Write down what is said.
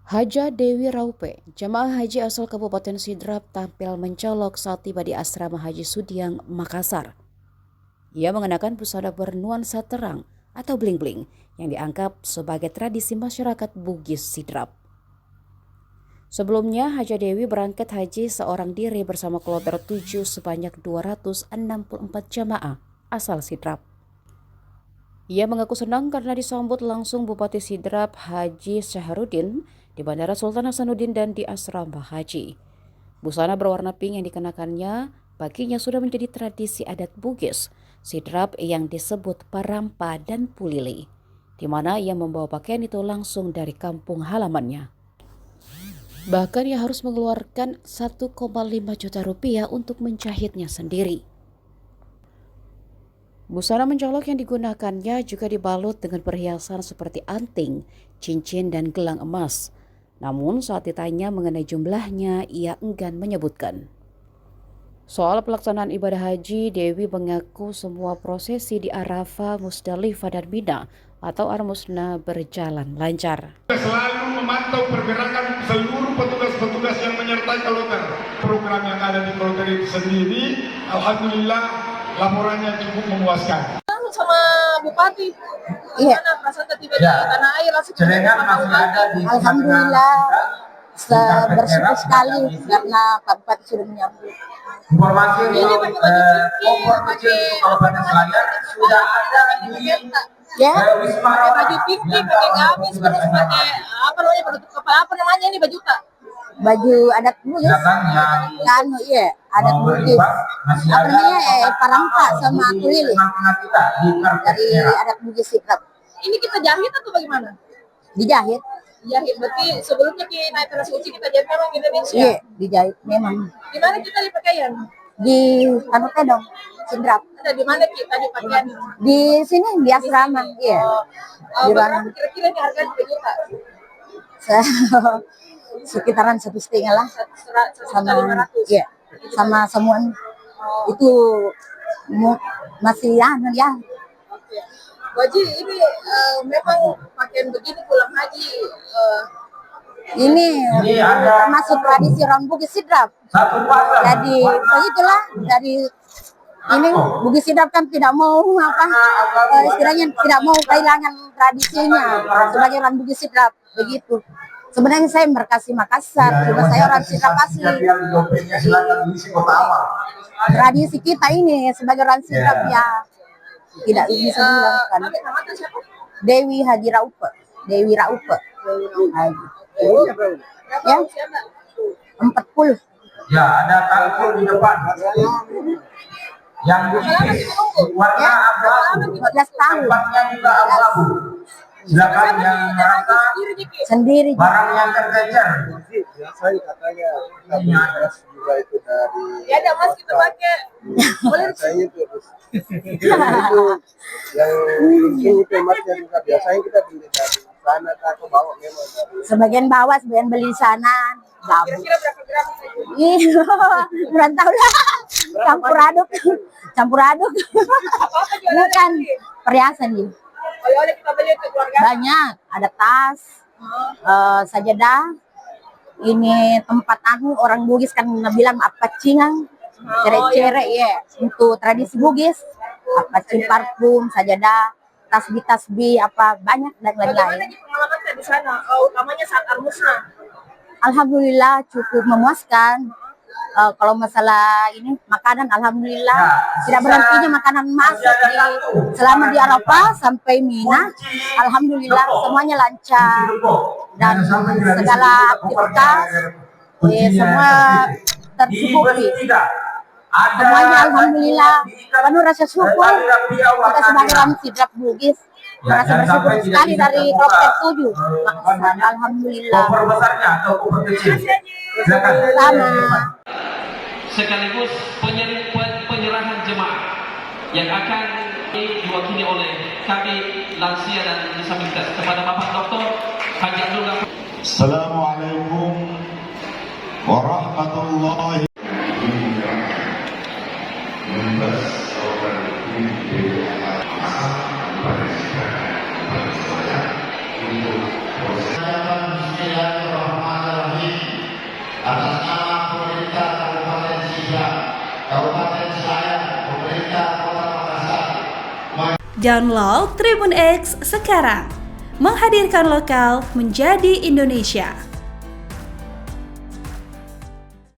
Haja Dewi Raupe, jemaah haji asal Kabupaten Sidrap tampil mencolok saat tiba di asrama Haji Sudiang, Makassar. Ia mengenakan busana bernuansa terang atau bling-bling yang dianggap sebagai tradisi masyarakat Bugis Sidrap. Sebelumnya, Haja Dewi berangkat haji seorang diri bersama kloter 7 sebanyak 264 jamaah asal Sidrap. Ia mengaku senang karena disambut langsung Bupati Sidrap Haji Syahrudin di Bandara Sultan Hasanuddin dan di asrama haji. Busana berwarna pink yang dikenakannya baginya sudah menjadi tradisi adat Bugis Sidrap yang disebut Parampa dan Pulili, di mana ia membawa pakaian itu langsung dari kampung halamannya. Bahkan ia harus mengeluarkan 1,5 juta rupiah untuk menjahitnya sendiri. Busana mencolok yang digunakannya juga dibalut dengan perhiasan seperti anting, cincin, dan gelang emas. Namun saat ditanya mengenai jumlahnya, ia enggan menyebutkan. Soal pelaksanaan ibadah haji, Dewi mengaku semua prosesi di Arafah, Musdalifah, dan Mina atau Ar-Musna berjalan lancar. Selalu memantau pergerakan seluruh petugas-petugas yang menyertai kloter. Program yang ada di kloter itu sendiri, alhamdulillah laporannya cukup memuaskan. Sama Bupati, gimana perasaan tiba di tanah air langsung Alhamdulillah bersyukur sekali karena Pak Bupati sudah menyambut. Informasi untuk kompor kecil untuk Kabupaten Selayar sudah ada di Wisma pakai baju pinky, pakai gamis, terus pakai apa namanya penutup kepala, apa namanya ini baju tak? Baju adat Bugis, kan iya adat Bugis. Apa namanya Parampa sama Pulili dari adat Bugis Sidrap. Ini kita jahit atau bagaimana? Dijahit. Dijahit berarti sebelumnya kita naik tanah suci kita jahit memang di Indonesia. Iya, dijahit memang. Di mana kita di pakaian? Di Tanah Tedong, Sidrap. Ada di mana kita di pakaian? Di sini di asrama, iya. Di berapa kira-kira ini harga 2 juta? Sekitaran 1,5 lah. Sama, 1,500. iya, sama semua itu masih ya. Oke. Wajib ini memang pakaian begini pulang haji. Ini termasuk tradisi orang Bugis Sidrap. Jadi begitulah dari ini Bugis Sidrap kan tidak mau istilahnya tidak mau kehilangan tradisinya sebagai orang Bugis Sidrap begitu. Sebenarnya saya berkasih Makassar, cuma saya orang Sidrap asli. Tradisi kita ini sebagai orang Sidrap ya tidak bisa dihilangkan. Dewi Haji Raupe, Dewi Raupe. Ya, 40. Ya, ada kalkul di depan. Yang tipis warna abu-abu. 15 tahun. Tempatnya juga abu-abu. Silakan yang merasa sendiri. Barang yang tercecer. Biasanya katanya kami juga itu dari. Ya ada mas kita pakai. Boleh saya itu yang itu emasnya juga biasanya kita beli dari sana atau bawa memang dari. Sebagian bawa, sebagian beli di sana. Kira-kira berapa gram? Iya, berantau lah. Campur aduk. Bukan perhiasan nih. Oleh-oleh kita beli ke keluarga. Banyak, ada tas, sajadah. Ini tempat orang Bugis kan bilang apa cingang, cere-cere ya. Untuk tradisi Bugis, apa cing parfum, sajadah, tasbih apa banyak dan lain-lain. Bagaimana pengalaman saya di sana? Utamanya saat Ar-Musna. Alhamdulillah cukup memuaskan. Kalau masalah ini makanan, alhamdulillah tidak berhentinya makanan masuk selama di Arafah sampai Mina. Alhamdulillah semuanya lancar dan segala aktivitas semua tercukupi. Semuanya alhamdulillah penuh rasa syukur. Kita sebagai orang Sidrap Bugis merasa bersyukur sekali dari kloter 7. Alhamdulillah. Koper besarnya atau koper kecil? Sama. Sekaligus penyerahan jemaah yang akan diwakili oleh kami lansia dan disabilitas kepada Bapak Dr. Haji Abdul Ghafur. Assalamualaikum warahmatullahi wabarakatuh. Kabupaten Selayar, pemerintah Kota Makassar. Download Tribun X sekarang, menghadirkan lokal menjadi Indonesia.